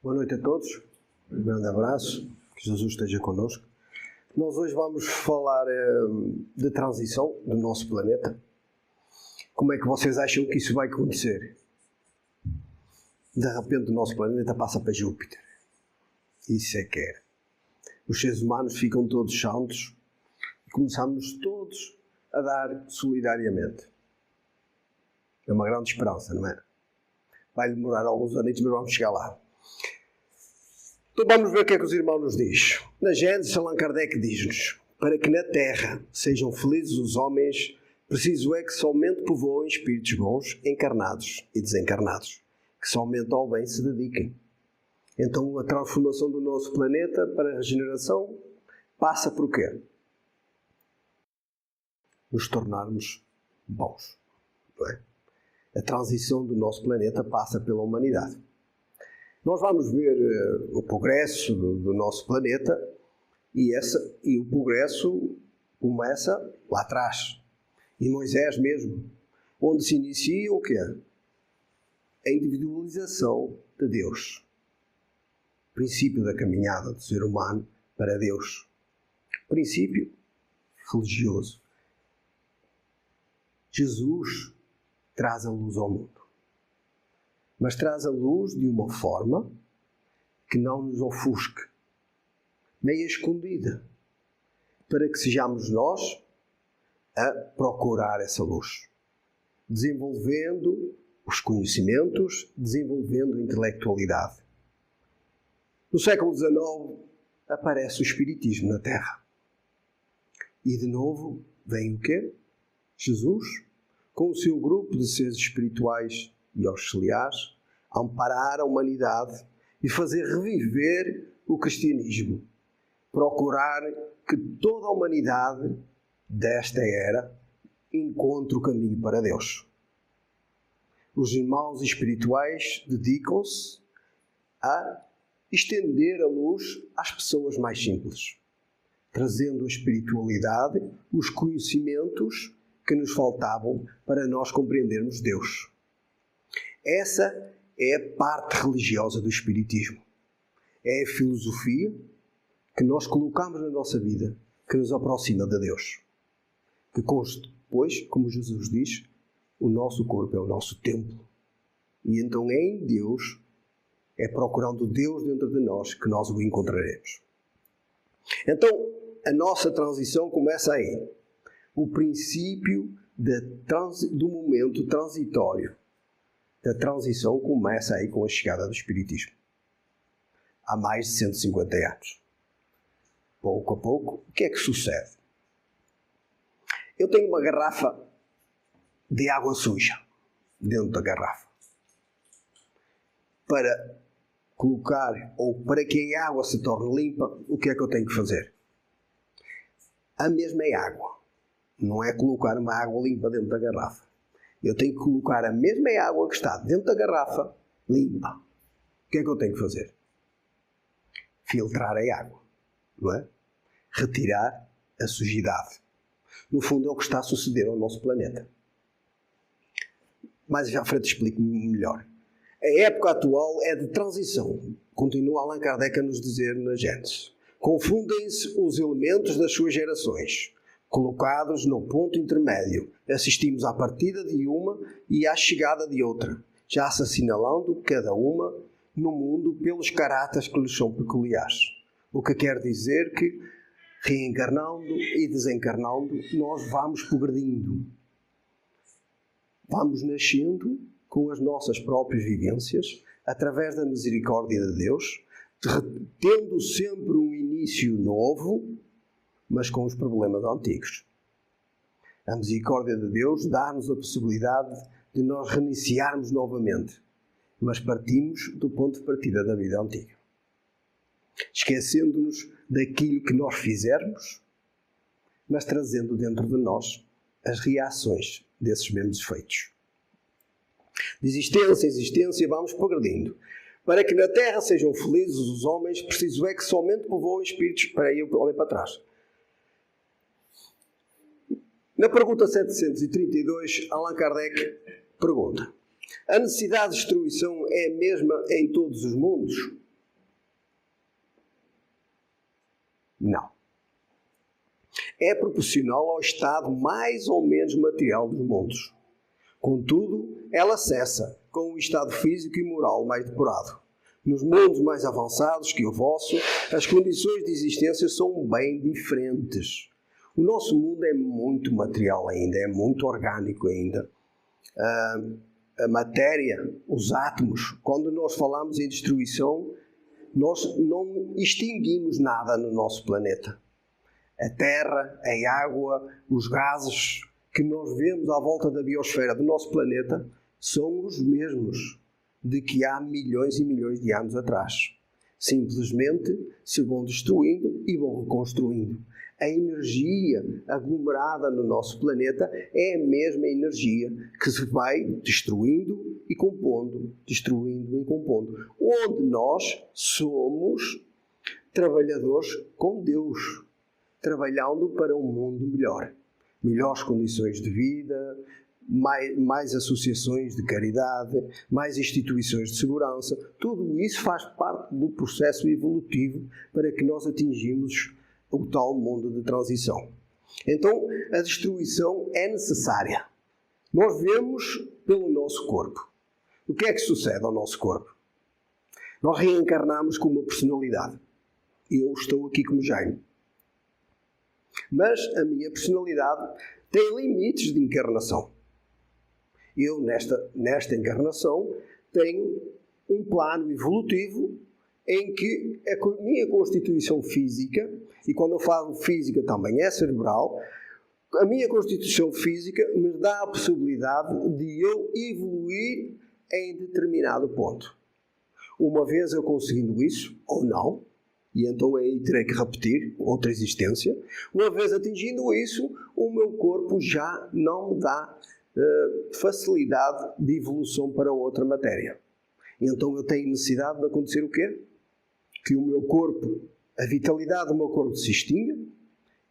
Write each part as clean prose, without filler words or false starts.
Boa noite a todos, um grande abraço, que Jesus esteja connosco. Nós hoje vamos falar de transição do nosso planeta. Como é que vocês acham que isso vai acontecer? De repente o nosso planeta passa para Júpiter. Isso é que é. Os seres humanos ficam todos santos e começamos todos a dar solidariamente. É uma grande esperança, não é? Vai demorar alguns anos, mas vamos chegar lá. Então vamos ver o que é que os irmãos nos dizem. Na Gênesis, Allan Kardec diz-nos: para que na Terra sejam felizes os homens, preciso é que somente povoem espíritos bons, encarnados e desencarnados, que somente ao bem se dediquem. Então a transformação do nosso planeta para a regeneração passa por quê? Nos tornarmos bons. Não é? A transição do nosso planeta passa pela humanidade. Nós vamos ver o progresso do nosso planeta e o progresso começa lá atrás. Em Moisés mesmo, onde se inicia o quê? A individualização de Deus. O princípio da caminhada do ser humano para Deus. Princípio religioso. Jesus traz a luz ao mundo. Mas traz a luz de uma forma que não nos ofusque, meia escondida, para que sejamos nós a procurar essa luz, desenvolvendo os conhecimentos, desenvolvendo a intelectualidade. No século XIX aparece o Espiritismo na Terra. E de novo vem o quê? Jesus, com o seu grupo de seres espirituais e auxiliares, amparar a humanidade e fazer reviver o cristianismo. Procurar que toda a humanidade desta era encontre o caminho para Deus. Os irmãos espirituais dedicam-se a estender a luz às pessoas mais simples, trazendo a espiritualidade, os conhecimentos que nos faltavam para nós compreendermos Deus. Essa é a parte religiosa do Espiritismo. É a filosofia que nós colocamos na nossa vida, que nos aproxima de Deus. Que conste, pois, como Jesus diz, o nosso corpo é o nosso templo. E então é em Deus, é procurando Deus dentro de nós que nós o encontraremos. Então, a nossa transição começa aí. O princípio do momento transitório da transição começa aí com a chegada do Espiritismo. Há mais de 150 anos. Pouco a pouco, o que é que sucede? Eu tenho uma garrafa de água suja dentro da garrafa. Para colocar, ou para que a água se torne limpa, o que é que eu tenho que fazer? A mesma é água. Não é colocar uma água limpa dentro da garrafa. Eu tenho que colocar a mesma água que está dentro da garrafa limpa. O que é que eu tenho que fazer? Filtrar a água. Não é? Retirar a sujidade. No fundo é o que está a suceder ao nosso planeta. Mais já à frente explico melhor. A época atual é de transição. Continua Allan Kardec a nos dizer na Gênesis. Confundem-se os elementos das suas gerações. Colocados no ponto intermédio, assistimos à partida de uma e à chegada de outra, já se assinalando cada uma no mundo pelos caráteres que lhes são peculiares. O que quer dizer que, reencarnando e desencarnando, nós vamos progredindo. Vamos nascendo com as nossas próprias vivências, através da misericórdia de Deus, tendo sempre um início novo, mas com os problemas antigos. A misericórdia de Deus dá-nos a possibilidade de nós reiniciarmos novamente, mas partimos do ponto de partida da vida antiga. Esquecendo-nos daquilo que nós fizermos, mas trazendo dentro de nós as reações desses mesmos efeitos. De existência em existência vamos progredindo. Para que na Terra sejam felizes os homens, preciso é que somente povoem espíritos. Espera aí, eu olhei para trás. Na pergunta 732, Allan Kardec pergunta: a necessidade de destruição é a mesma em todos os mundos? é proporcional ao estado mais ou menos material dos mundos. Contudo, ela cessa com um estado físico e moral mais depurado. Nos mundos mais avançados que o vosso, as condições de existência são bem diferentes. O nosso mundo é muito material ainda, é muito orgânico ainda. A matéria, os átomos, quando nós falamos em destruição, nós não extinguimos nada no nosso planeta. A terra, a água, os gases que nós vemos à volta da biosfera do nosso planeta são os mesmos de que há milhões e milhões de anos atrás. Simplesmente se vão destruindo e vão reconstruindo. A energia aglomerada no nosso planeta é a mesma energia que se vai destruindo e compondo, destruindo e compondo. Onde nós somos trabalhadores com Deus, trabalhando para um mundo melhor. Melhores condições de vida, mais associações de caridade, mais instituições de segurança. Tudo isso faz parte do processo evolutivo para que nós atingimos o tal mundo de transição. Então, a destruição é necessária. Nós vemos pelo nosso corpo. O que é que sucede ao nosso corpo? Nós reencarnamos com uma personalidade. Eu estou aqui como Jaime. Mas a minha personalidade tem limites de encarnação. Eu, nesta encarnação, tenho um plano evolutivo em que a minha constituição física, e quando eu falo física também é cerebral, a minha constituição física me dá a possibilidade de eu evoluir em determinado ponto. Uma vez eu conseguindo isso, ou não, e então aí terei que repetir outra existência, uma vez atingindo isso, o meu corpo já não me dá facilidade de evolução para outra matéria. Então eu tenho necessidade de acontecer o quê? Que o meu corpo, a vitalidade do meu corpo se extinga,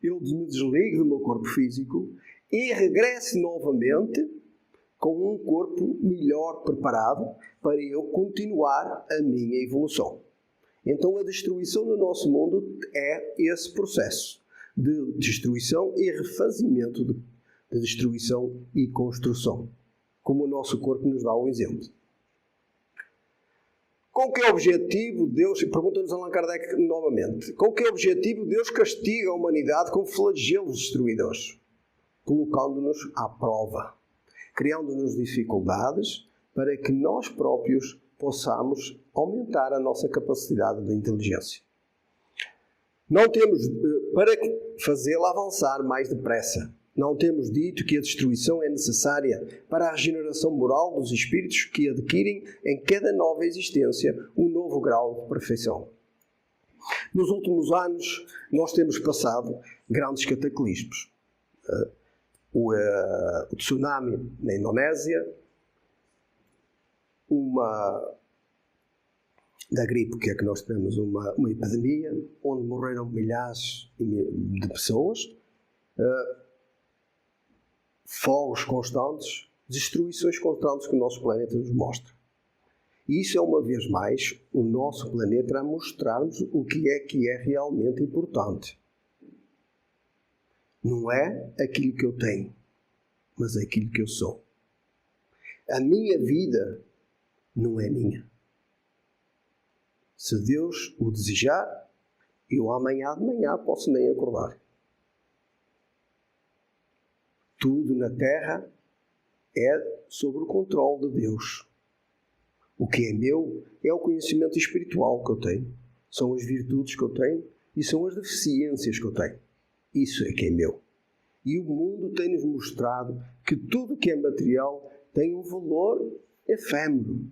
eu me desligue do meu corpo físico e regresse novamente com um corpo melhor preparado para eu continuar a minha evolução. Então a destruição no nosso mundo é esse processo de destruição e refazimento de destruição e construção, como o nosso corpo nos dá um exemplo. Com que objetivo Deus, pergunta-nos Allan Kardec novamente, com que objetivo Deus castiga a humanidade com flagelos destruidores? Colocando-nos à prova, criando-nos dificuldades para que nós próprios possamos aumentar a nossa capacidade de inteligência. Não temos, para fazê-la avançar mais depressa, não temos dito que a destruição é necessária para a regeneração moral dos espíritos que adquirem em cada nova existência um novo grau de perfeição. Nos últimos anos, nós temos passado grandes cataclismos. O tsunami na Indonésia, da gripe, que é que nós temos uma epidemia, onde morreram milhares de pessoas, fogos constantes, destruições constantes que o nosso planeta nos mostra. E isso é, uma vez mais, o nosso planeta a mostrar-nos o que é realmente importante. Não é aquilo que eu tenho, mas aquilo que eu sou. A minha vida não é minha. Se Deus o desejar, eu amanhã de manhã posso nem acordar. Tudo na Terra é sob o controle de Deus. O que é meu é o conhecimento espiritual que eu tenho. São as virtudes que eu tenho e são as deficiências que eu tenho. Isso é que é meu. E o mundo tem-nos mostrado que tudo que é material tem um valor efêmero,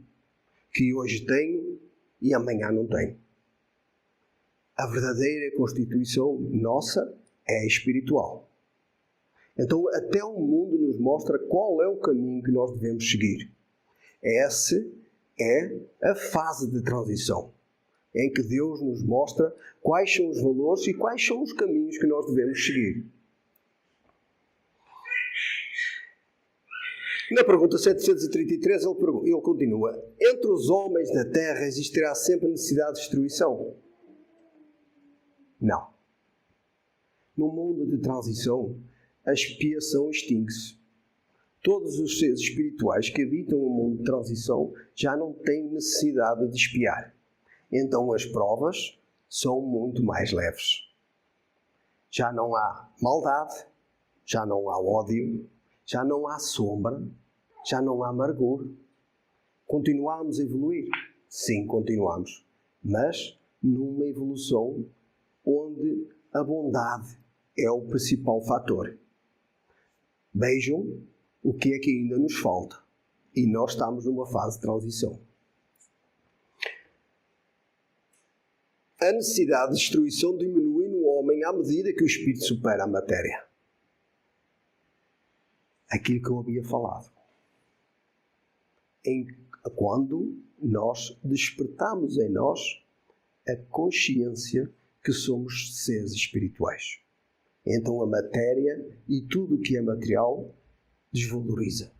que hoje tenho e amanhã não tenho. A verdadeira constituição nossa é espiritual. Então, até o mundo nos mostra qual é o caminho que nós devemos seguir. Essa é a fase de transição, em que Deus nos mostra quais são os valores e quais são os caminhos que nós devemos seguir. Na pergunta 733, ele continua: entre os homens da terra existirá sempre necessidade de destruição? Não. No mundo de transição, a expiação extingue-se. Todos os seres espirituais que habitam o mundo de transição já não têm necessidade de expiar. Então as provas são muito mais leves. Já não há maldade, já não há ódio, já não há sombra, já não há amargor. Continuamos a evoluir? Sim, continuamos. Mas numa evolução onde a bondade é o principal fator. Vejam o que é que ainda nos falta. E nós estamos numa fase de transição. A necessidade de destruição diminui no homem à medida que o espírito supera a matéria. Aquilo que eu havia falado. Quando nós despertamos em nós a consciência que somos seres espirituais. Então a matéria e tudo o que é material desvaloriza.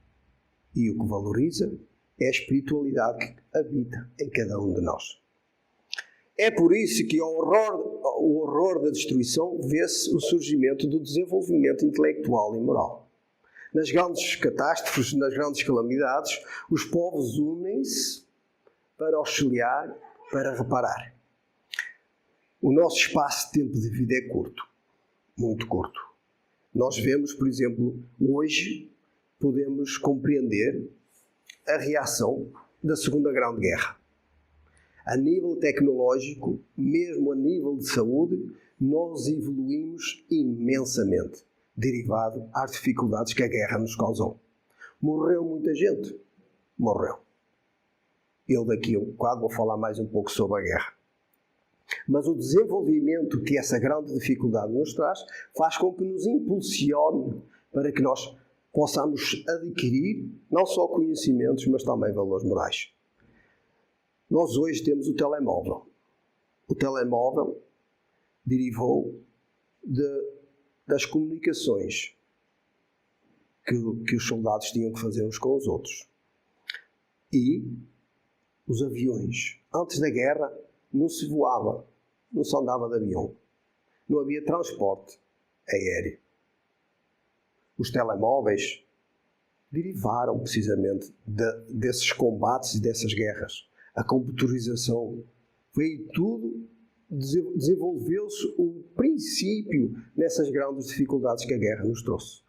E o que valoriza é a espiritualidade que habita em cada um de nós. É por isso que o horror da destruição vê-se o surgimento do desenvolvimento intelectual e moral. Nas grandes catástrofes, nas grandes calamidades, os povos unem-se para auxiliar, para reparar. O nosso espaço de tempo de vida é curto, muito curto. Nós vemos, por exemplo, hoje podemos compreender a reação da Segunda Grande Guerra. A nível tecnológico, mesmo a nível de saúde, nós evoluímos imensamente, derivado às dificuldades que a guerra nos causou. Morreu muita gente? Morreu. Eu daqui a um bocado vou falar mais um pouco sobre a guerra. Mas o desenvolvimento que essa grande dificuldade nos traz faz com que nos impulsione para que nós possamos adquirir não só conhecimentos, mas também valores morais. Nós hoje temos o telemóvel. O telemóvel derivou das comunicações que os soldados tinham que fazer uns com os outros. E os aviões. Antes da guerra não se voava, não se andava de avião. Não havia transporte aéreo. Os telemóveis derivaram precisamente desses combates e dessas guerras. A computarização veio tudo, desenvolveu-se o princípio nessas grandes dificuldades que a guerra nos trouxe.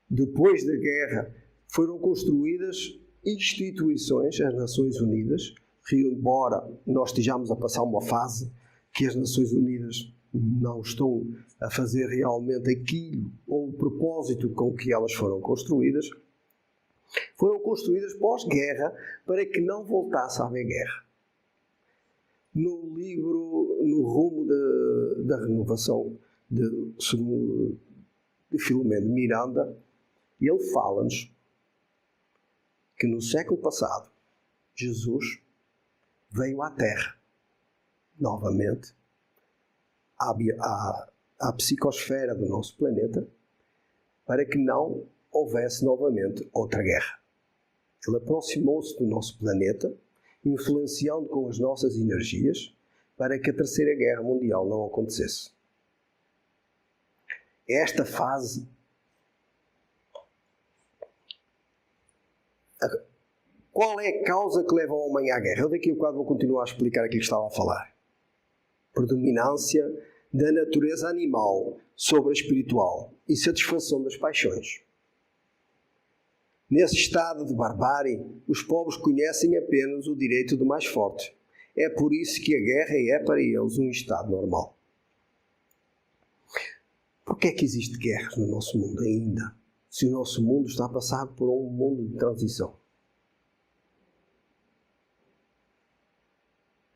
Depois da guerra foram construídas instituições, as Nações Unidas, que embora nós estejamos a passar uma fase que as Nações Unidas não estão a fazer realmente aquilo ou o propósito com que elas foram construídas pós-guerra para que não voltasse a haver guerra. No livro No Rumo da Renovação de Filomeno de Miranda, ele fala-nos que no século passado Jesus veio à Terra novamente à psicosfera do nosso planeta para que não houvesse novamente outra guerra. Ele aproximou-se do nosso planeta, influenciando com as nossas energias para que a Terceira Guerra Mundial não acontecesse. Esta fase qual é a causa que leva o homem à guerra? Eu daqui a bocado vou continuar a explicar aquilo que estava a falar. Predominância da natureza animal sobre a espiritual e satisfação das paixões. Nesse estado de barbárie, os povos conhecem apenas o direito do mais forte. É por isso que a guerra é para eles um estado normal. Por que é que existe guerras no nosso mundo ainda, se o nosso mundo está a passar por um mundo de transição?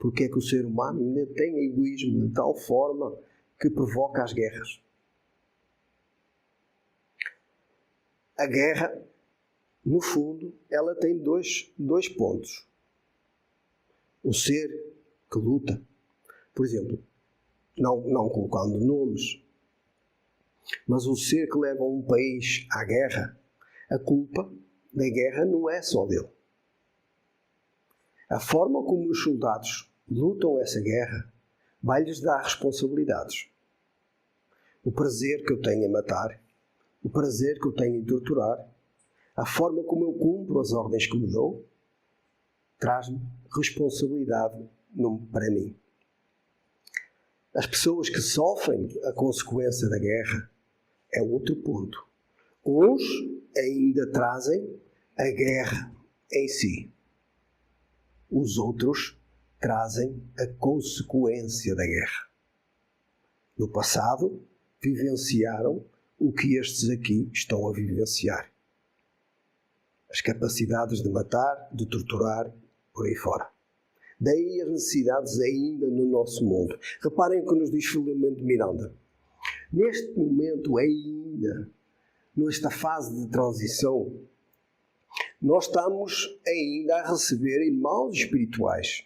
Porque é que o ser humano ainda tem egoísmo de tal forma que provoca as guerras? A guerra, no fundo, ela tem dois pontos. O ser que luta, por exemplo, não colocando nomes, mas o ser que leva um país à guerra, a culpa da guerra não é só dele. A forma como os soldados lutam essa guerra vai-lhes dar responsabilidades. o prazer que eu tenho em matar, o prazer que eu tenho em torturar, a forma como eu cumpro as ordens que me dou, traz-me responsabilidade para mim. As pessoas que sofrem a consequência da guerra é outro ponto. Uns ainda trazem a guerra em si. Os outros trazem a consequência da guerra. No passado, vivenciaram o que estes aqui estão a vivenciar. As capacidades de matar, de torturar, por aí fora. Daí as necessidades ainda no nosso mundo. Reparem o que nos diz Filomeno de Miranda. Neste momento ainda, nesta fase de transição, nós estamos ainda a receber irmãos espirituais.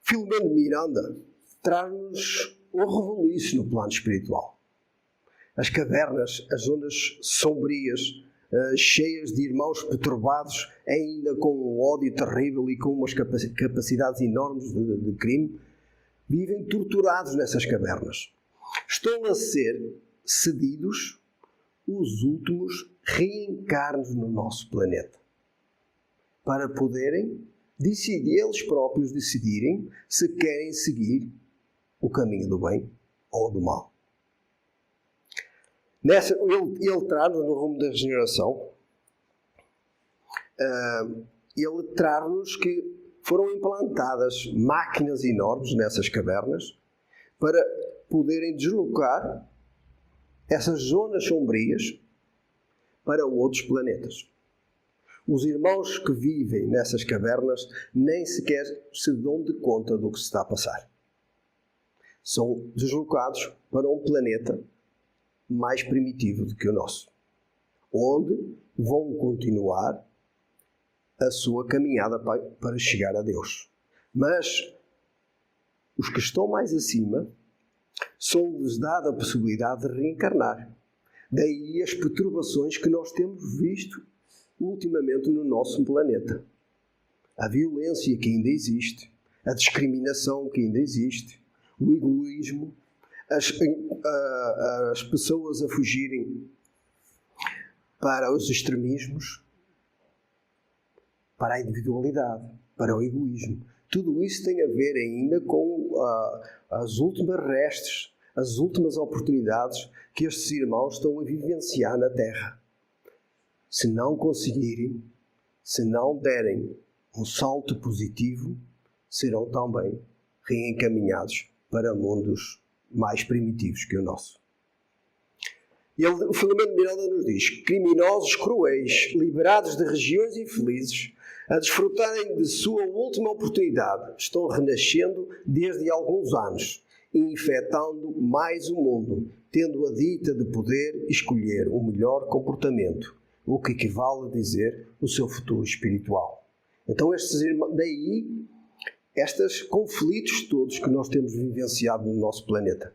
Filomeno de Miranda traz-nos um revoluíço no plano espiritual. As cavernas, as zonas sombrias, cheias de irmãos perturbados, ainda com um ódio terrível e com umas capacidades enormes de crime, vivem torturados nessas cavernas. Estão a ser cedidos os últimos reencarnos no nosso planeta, para poderem eles próprios decidirem se querem seguir o caminho do bem ou do mal. Ele traz-nos no rumo da regeneração, ele traz-nos que foram implantadas máquinas enormes nessas cavernas para poderem deslocar essas zonas sombrias para outros planetas. Os irmãos que vivem nessas cavernas nem sequer se dão de conta do que se está a passar. São deslocados para um planeta mais primitivo do que o nosso, onde vão continuar a sua caminhada para chegar a Deus. Mas os que estão mais acima são-lhes dada a possibilidade de reencarnar. Daí as perturbações que nós temos visto ultimamente no nosso planeta. A violência que ainda existe, a discriminação que ainda existe, o egoísmo, as pessoas a fugirem para os extremismos, para a individualidade, para o egoísmo. Tudo isso tem a ver ainda com as últimas restes, as últimas oportunidades que estes irmãos estão a vivenciar na Terra. Se não conseguirem, se não derem um salto positivo, serão também reencaminhados para mundos mais primitivos que o nosso. O Filomeno de Miranda nos diz: criminosos cruéis, liberados de regiões infelizes, a desfrutarem de sua última oportunidade, estão renascendo desde alguns anos, infectando mais o mundo, tendo a dita de poder escolher o melhor comportamento, o que equivale a dizer o seu futuro espiritual. Então daí estes conflitos todos que nós temos vivenciado no nosso planeta,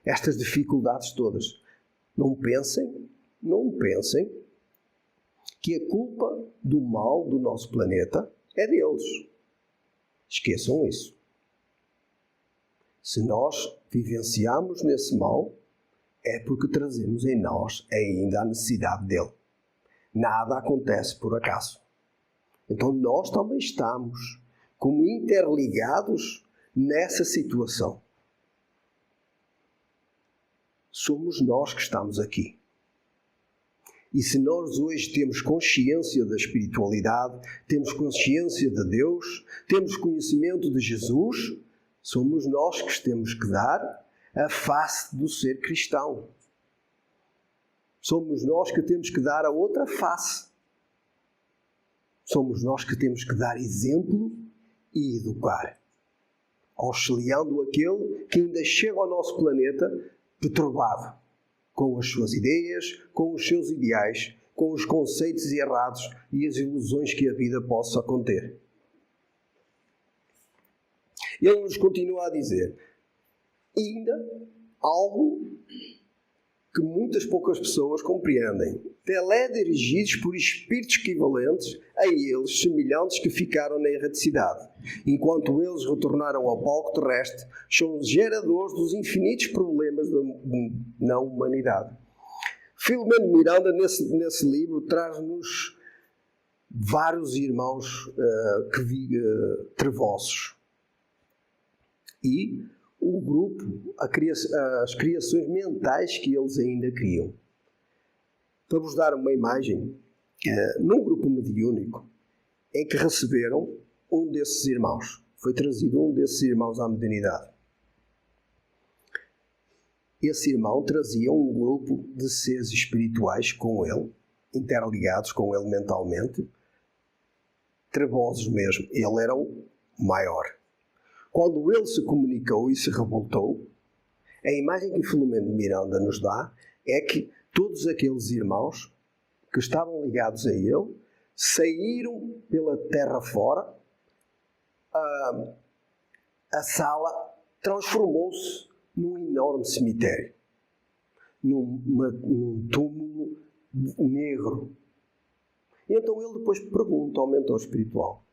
estas dificuldades todas, não pensem que a culpa do mal do nosso planeta é deles. Esqueçam isso. Se nós vivenciamos nesse mal, é porque trazemos em nós ainda a necessidade dele. Nada acontece por acaso. Então nós também estamos como interligados nessa situação. Somos nós que estamos aqui. E se nós hoje temos consciência da espiritualidade, temos consciência de Deus, temos conhecimento de Jesus, somos nós que temos que dar a face do ser cristão. Somos nós que temos que dar a outra face. Somos nós que temos que dar exemplo e educar, auxiliando aquele que ainda chega ao nosso planeta perturbado, com as suas ideias, com os seus ideais, com os conceitos errados e as ilusões que a vida possa conter. Ele nos continua a dizer: ainda algo que muitas poucas pessoas compreendem, teledirigidos por espíritos equivalentes a eles, semelhantes que ficaram na erraticidade, enquanto eles retornaram ao palco terrestre, são geradores dos infinitos problemas na humanidade. Filomeno Miranda, nesse livro, traz-nos vários irmãos trevosos. E o grupo, as criações mentais que eles ainda criam. Para vos dar uma imagem, num grupo mediúnico, em que receberam um desses irmãos. Foi trazido um desses irmãos à mediunidade. Esse irmão trazia um grupo de seres espirituais com ele, interligados com ele mentalmente, trevosos mesmo. Ele era o maior. Quando ele se comunicou e se revoltou, a imagem que Filomeno de Miranda nos dá é que todos aqueles irmãos que estavam ligados a ele saíram pela terra fora, a sala transformou-se num enorme cemitério, num túmulo negro. E então ele depois pergunta ao mentor espiritual: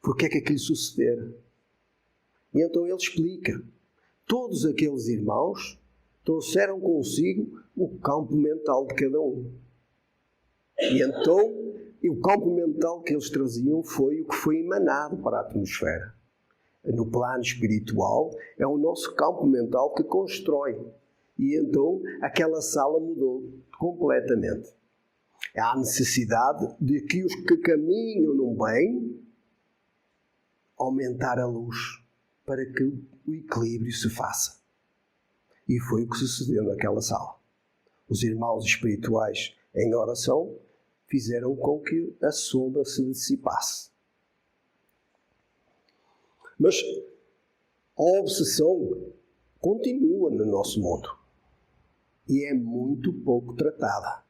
porquê é que aquilo sucedera? E então ele explica: todos aqueles irmãos trouxeram consigo o campo mental de cada um. E então o campo mental que eles traziam foi o que foi emanado para a atmosfera. No plano espiritual, é o nosso campo mental que constrói. E então aquela sala mudou completamente. Há necessidade de que os que caminham no bem aumentar a luz, para que o equilíbrio se faça. E foi o que sucedeu naquela sala. Os irmãos espirituais, em oração, fizeram com que a sombra se dissipasse. Mas a obsessão continua no nosso mundo. E é muito pouco tratada.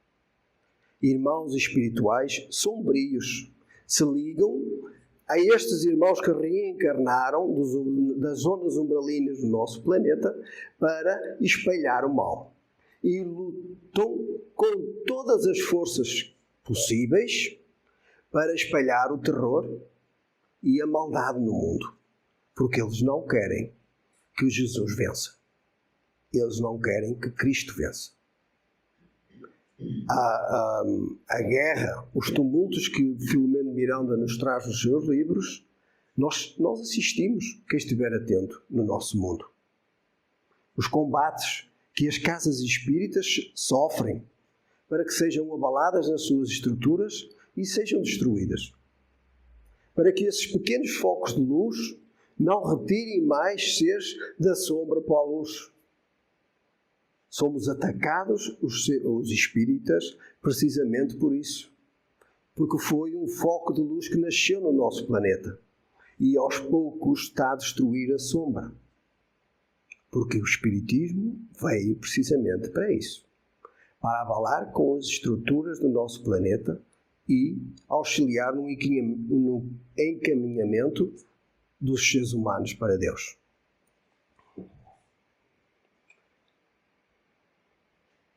Irmãos espirituais sombrios se ligam a estes irmãos que reencarnaram das ondas umbralinas do nosso planeta para espalhar o mal. E lutam com todas as forças possíveis para espalhar o terror e a maldade no mundo. Porque eles não querem que Jesus vença. Eles não querem que Cristo vença. A guerra, os tumultos que Filomeno Miranda nos traz nos seus livros, nós assistimos, quem estiver atento, no nosso mundo. Os combates que as casas espíritas sofrem para que sejam abaladas nas suas estruturas e sejam destruídas. Para que esses pequenos focos de luz não retirem mais seres da sombra para a luz. Somos atacados, os espíritas, precisamente por isso. Porque foi um foco de luz que nasceu no nosso planeta e aos poucos está a destruir a sombra. Porque o espiritismo veio precisamente para isso. Para abalar com as estruturas do nosso planeta e auxiliar no encaminhamento dos seres humanos para Deus.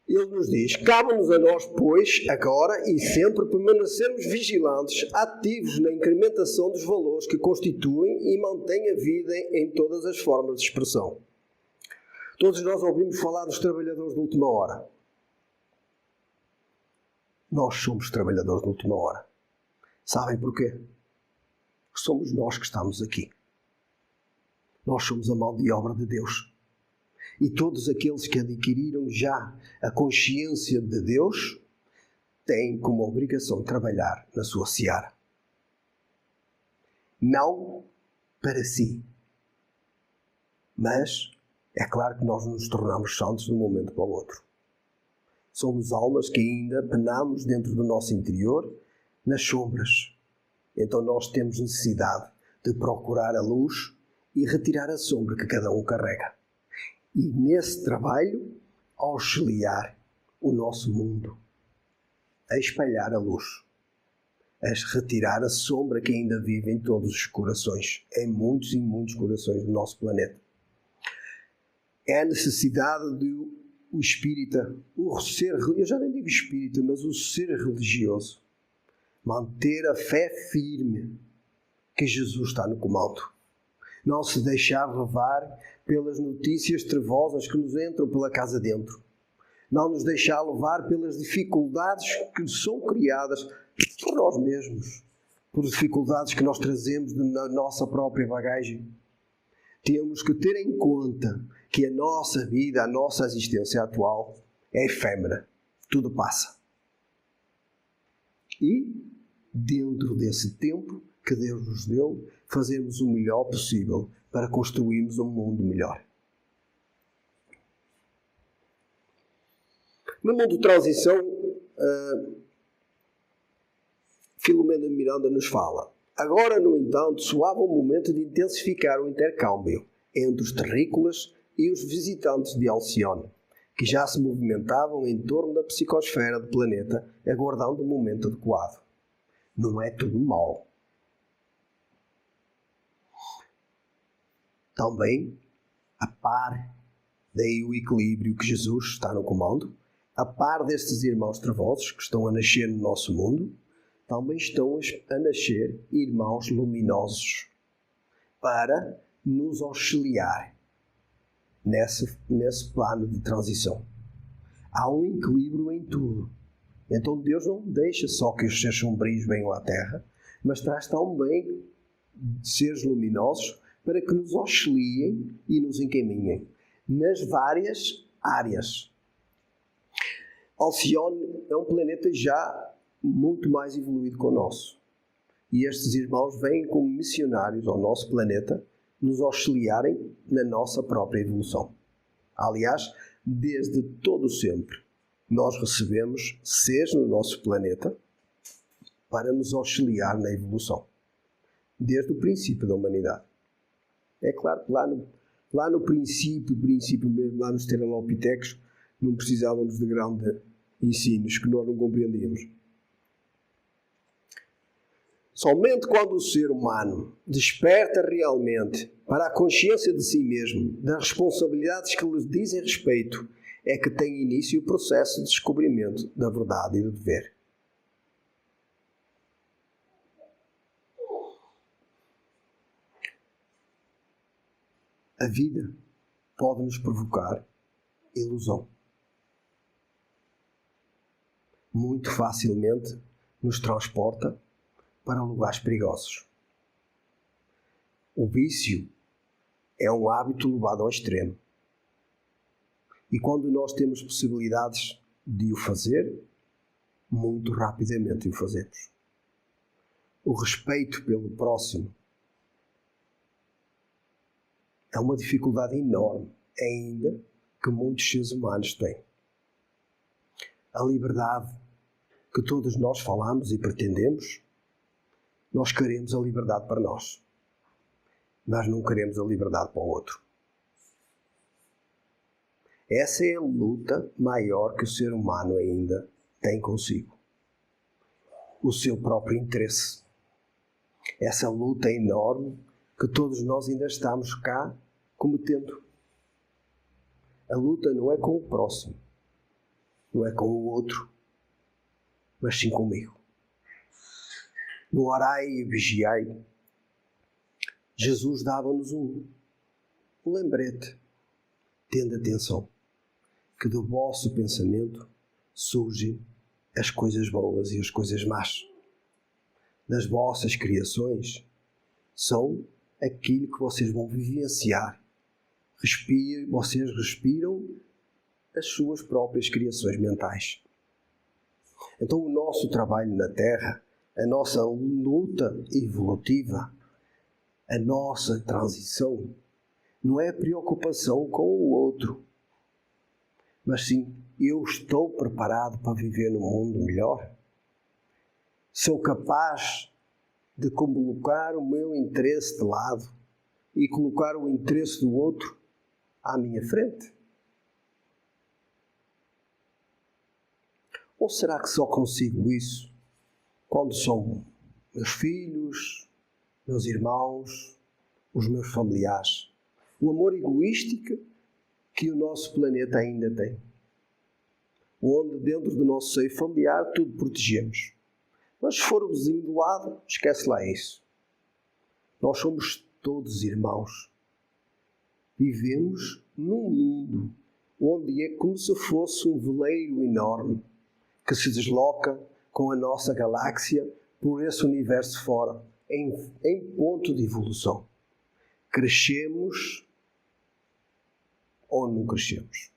Ele nos diz: cabe-nos a nós, pois, agora e sempre permanecermos vigilantes, ativos na incrementação dos valores que constituem e mantêm a vida em todas as formas de expressão. Todos nós ouvimos falar dos trabalhadores de última hora. Nós somos trabalhadores de última hora. Sabem porquê? Porque somos nós que estamos aqui. Nós somos a mão de obra de Deus. E todos aqueles que adquiriram já a consciência de Deus têm como obrigação trabalhar na sua seara. Não para si. Mas é claro que nós nos tornamos santos de um momento para o outro. Somos almas que ainda penamos dentro do nosso interior, nas sombras. Então nós temos necessidade de procurar a luz e retirar a sombra que cada um carrega. E nesse trabalho, auxiliar o nosso mundo a espalhar a luz, a retirar a sombra que ainda vive em todos os corações, em muitos e muitos corações do nosso planeta. É a necessidade de o espírita, eu já nem digo espírita, mas o ser religioso, manter a fé firme que Jesus está no comando. Não se deixar levar pelas notícias trevosas que nos entram pela casa dentro. Não nos deixar levar pelas dificuldades que são criadas por nós mesmos, por dificuldades que nós trazemos na nossa própria bagagem. Temos que ter em conta que a nossa vida, a nossa existência atual é efêmera. Tudo passa. E, dentro desse tempo que Deus nos deu, fazermos o melhor possível para construirmos um mundo melhor. No mundo de transição, Filomena de Miranda nos fala: agora, no entanto, soava o momento de intensificar o intercâmbio entre os terrícolas e os visitantes de Alcione, que já se movimentavam em torno da psicosfera do planeta, aguardando o momento adequado. Não é tudo mau. Também, a par, daí o equilíbrio que Jesus está no comando, a par destes irmãos trevosos que estão a nascer no nosso mundo, também estão a nascer irmãos luminosos para nos auxiliar nesse plano de transição. Há um equilíbrio em tudo. Então Deus não deixa só que os seres sombrios venham à Terra, mas traz também seres luminosos para que nos auxiliem e nos encaminhem nas várias áreas. Alcione é um planeta já muito mais evoluído que o nosso. E estes irmãos vêm como missionários ao nosso planeta nos auxiliarem na nossa própria evolução. Aliás, desde todo sempre, nós recebemos seres no nosso planeta para nos auxiliar na evolução. Desde o princípio da humanidade. É claro que lá no princípio mesmo, lá nos Australopithecus, não precisávamos de grandes ensinos que nós não compreendíamos. Somente quando o ser humano desperta realmente para a consciência de si mesmo, das responsabilidades que lhe dizem respeito, é que tem início o processo de descobrimento da verdade e do dever. A vida pode nos provocar ilusão. Muito facilmente nos transporta para lugares perigosos. O vício é um hábito levado ao extremo. E quando nós temos possibilidades de o fazer, muito rapidamente o fazemos. O respeito pelo próximo é uma dificuldade enorme, ainda, que muitos seres humanos têm. A liberdade que todos nós falamos e pretendemos, nós queremos a liberdade para nós, mas não queremos a liberdade para o outro. Essa é a luta maior que o ser humano ainda tem consigo. O seu próprio interesse. Essa luta enorme que todos nós ainda estamos cá cometendo. A luta não é com o próximo, não é com o outro, mas sim comigo. No orai e vigiai, Jesus dava-nos um lembrete. Tende atenção, que do vosso pensamento surgem as coisas boas e as coisas más. Das vossas criações são aquilo que vocês vão vivenciar. Vocês respiram as suas próprias criações mentais. Então o nosso trabalho na Terra, a nossa luta evolutiva, a nossa transição, não é preocupação com o outro, mas sim, eu estou preparado para viver num mundo melhor? Sou capaz de colocar o meu interesse de lado e colocar o interesse do outro à minha frente? Ou será que só consigo isso quando são meus filhos, meus irmãos, os meus familiares? O amor egoístico que o nosso planeta ainda tem. onde dentro do nosso seio familiar tudo protegemos. Mas se for o vizinho do lado, esquece lá isso. Nós somos todos irmãos. Vivemos num mundo onde é como se fosse um veleiro enorme que se desloca com a nossa galáxia por esse universo fora, em ponto de evolução. Crescemos ou não crescemos?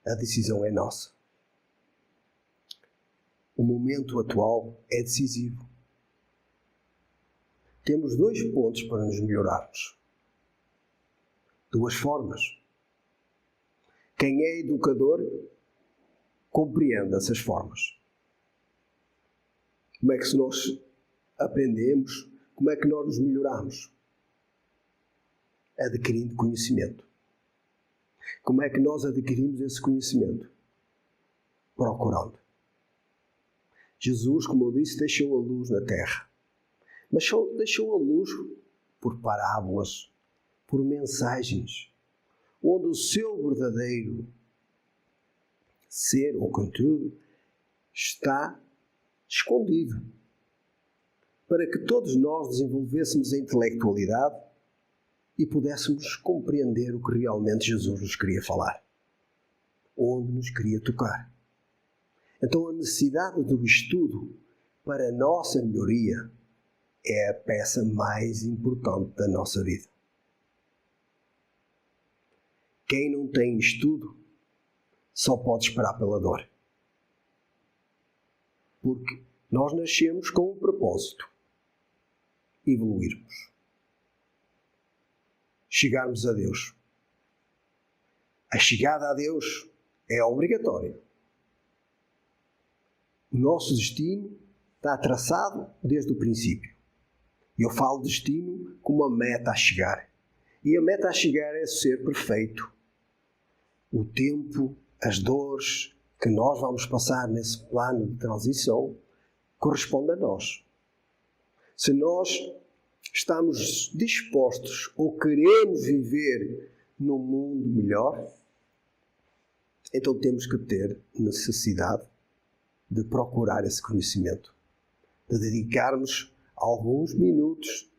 A decisão é nossa. O momento atual é decisivo. Temos 2 pontos para nos melhorarmos. 2 formas. Quem é educador compreende essas formas. Como é que nós aprendemos? Como é que nós nos melhoramos? Adquirindo conhecimento. Como é que nós adquirimos esse conhecimento? Procurando. Jesus, como eu disse, deixou a luz na terra. Mas só deixou a luz por parábolas, por mensagens, onde o seu verdadeiro ser ou conteúdo está escondido, para que todos nós desenvolvêssemos a intelectualidade e pudéssemos compreender o que realmente Jesus nos queria falar, onde nos queria tocar. Então a necessidade do estudo para a nossa melhoria é a peça mais importante da nossa vida. Quem não tem estudo só pode esperar pela dor. Porque nós nascemos com um propósito: evoluirmos. Chegarmos a Deus. A chegada a Deus é obrigatória. O nosso destino está traçado desde o princípio. Eu falo destino como uma meta a chegar. E a meta a chegar é ser perfeito. O tempo, as dores que nós vamos passar nesse plano de transição corresponde a nós. Se nós estamos dispostos ou queremos viver num mundo melhor, então temos que ter necessidade de procurar esse conhecimento, de dedicarmos alguns minutos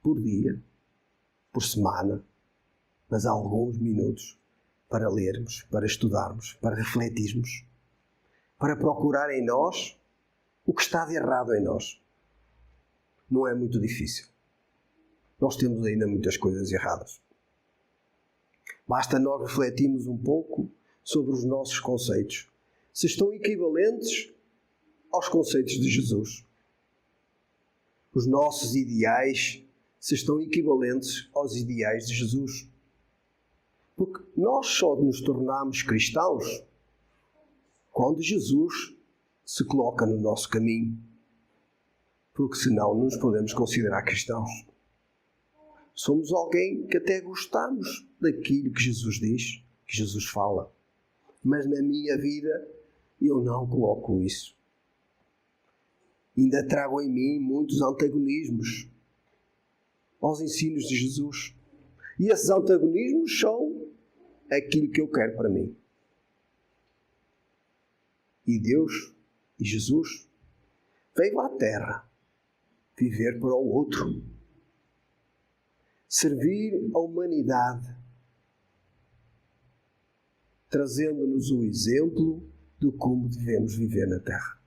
por dia, por semana, mas alguns minutos para lermos, para estudarmos, para refletirmos, para procurar em nós o que está de errado em nós. Não é muito difícil. Nós temos ainda muitas coisas erradas. Basta nós refletirmos um pouco sobre os nossos conceitos, se estão equivalentes aos conceitos de Jesus. Os nossos ideais se estão equivalentes aos ideais de Jesus. Porque nós só nos tornamos cristãos quando Jesus se coloca no nosso caminho. Porque senão não nos podemos considerar cristãos. Somos alguém que até gostamos daquilo que Jesus diz, que Jesus fala. Mas na minha vida eu não coloco isso. Ainda trago em mim muitos antagonismos aos ensinos de Jesus. E esses antagonismos são aquilo que eu quero para mim. E Deus e Jesus veio à Terra viver para o outro. Servir a humanidade, trazendo-nos o exemplo de como devemos viver na Terra.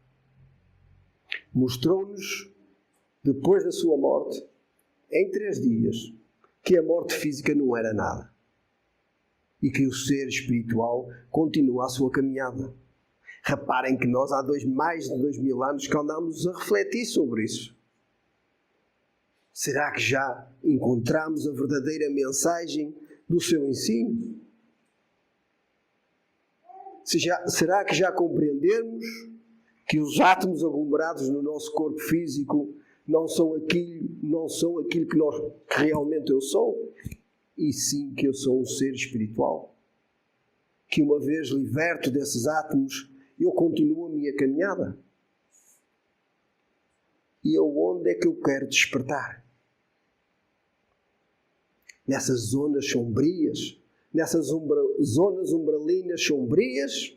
Mostrou-nos, depois da sua morte, em 3 dias, que a morte física não era nada e que o ser espiritual continua a sua caminhada. Reparem que nós há mais de 2000 anos que andamos a refletir sobre isso. Será que já encontramos a verdadeira mensagem do seu ensino? Será que já compreendemos que os átomos aglomerados no nosso corpo físico não são aquilo que realmente eu sou? E sim que eu sou um ser espiritual? Que uma vez liberto desses átomos, eu continuo a minha caminhada? E aonde é que eu quero despertar? Nessas zonas sombrias nessas zonas umbralinas sombrias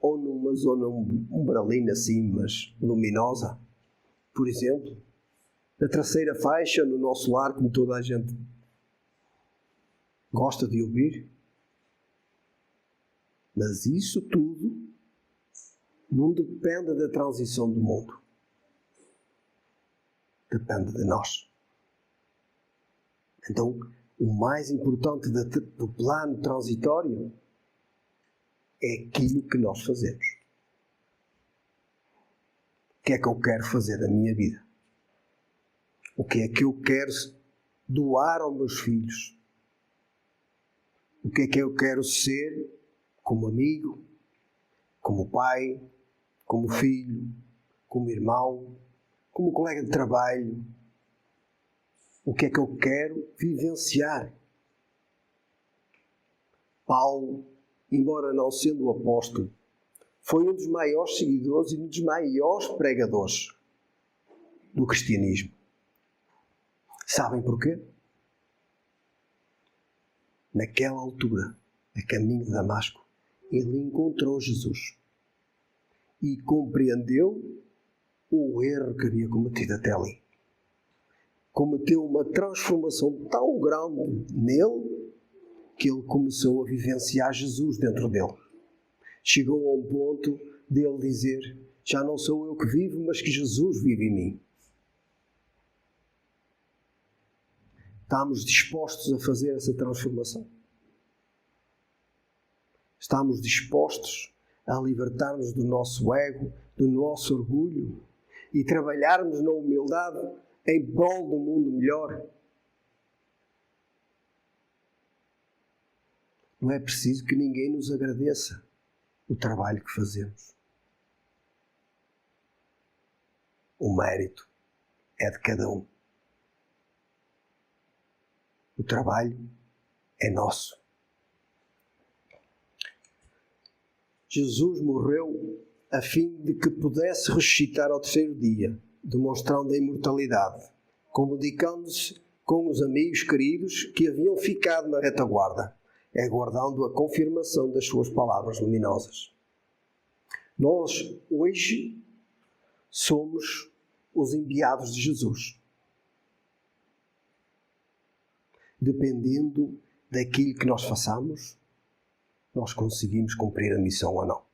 ou numa zona umbralina assim, mas luminosa. Por exemplo, na terceira faixa, no nosso lar, como toda a gente gosta de ouvir. Mas isso tudo não depende da transição do mundo. Depende de nós. Então, o mais importante do plano transitório é aquilo que nós fazemos. O que é que eu quero fazer da minha vida? O que é que eu quero doar aos meus filhos? O que é que eu quero ser como amigo, como pai, como filho, como irmão, como colega de trabalho? O que é que eu quero vivenciar? Paulo, embora não sendo o apóstolo, foi um dos maiores seguidores e um dos maiores pregadores do cristianismo. Sabem porquê? Naquela altura, a caminho de Damasco, ele encontrou Jesus e compreendeu o erro que havia cometido até ali. Cometeu uma transformação tão grande nele que ele começou a vivenciar Jesus dentro dele. Chegou a um ponto de ele dizer: já não sou eu que vivo, mas que Jesus vive em mim. Estamos dispostos a fazer essa transformação? Estamos dispostos a libertar-nos do nosso ego, do nosso orgulho e trabalharmos na humildade em prol de um mundo melhor? Não é preciso que ninguém nos agradeça o trabalho que fazemos. O mérito é de cada um. O trabalho é nosso. Jesus morreu a fim de que pudesse ressuscitar ao terceiro dia, demonstrando a imortalidade, comunicando-se com os amigos queridos que haviam ficado na retaguarda, aguardando a confirmação das suas palavras luminosas. Nós, hoje, somos os enviados de Jesus. Dependendo daquilo que nós façamos, nós conseguimos cumprir a missão ou não.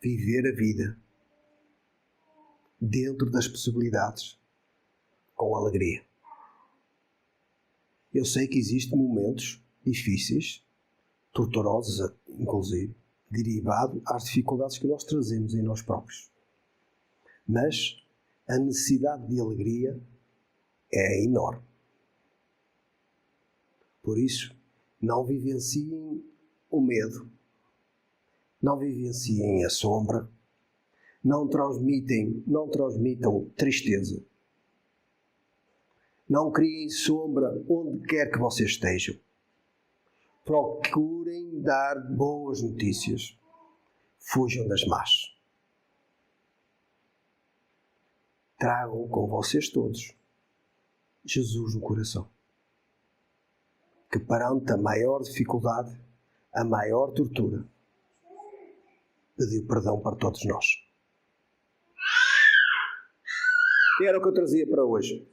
Viver a vida dentro das possibilidades, com alegria. Eu sei que existem momentos difíceis, torturosos, inclusive, derivado às dificuldades que nós trazemos em nós próprios. Mas a necessidade de alegria é enorme. Por isso, não vivenciem o medo, não vivenciem a sombra, não transmitam tristeza. Não criem sombra onde quer que vocês estejam. Procurem dar boas notícias. Fujam das más. Tragam com vocês todos Jesus no coração, que perante a maior dificuldade, a maior tortura, pediu perdão para todos nós. E era o que eu trazia para hoje.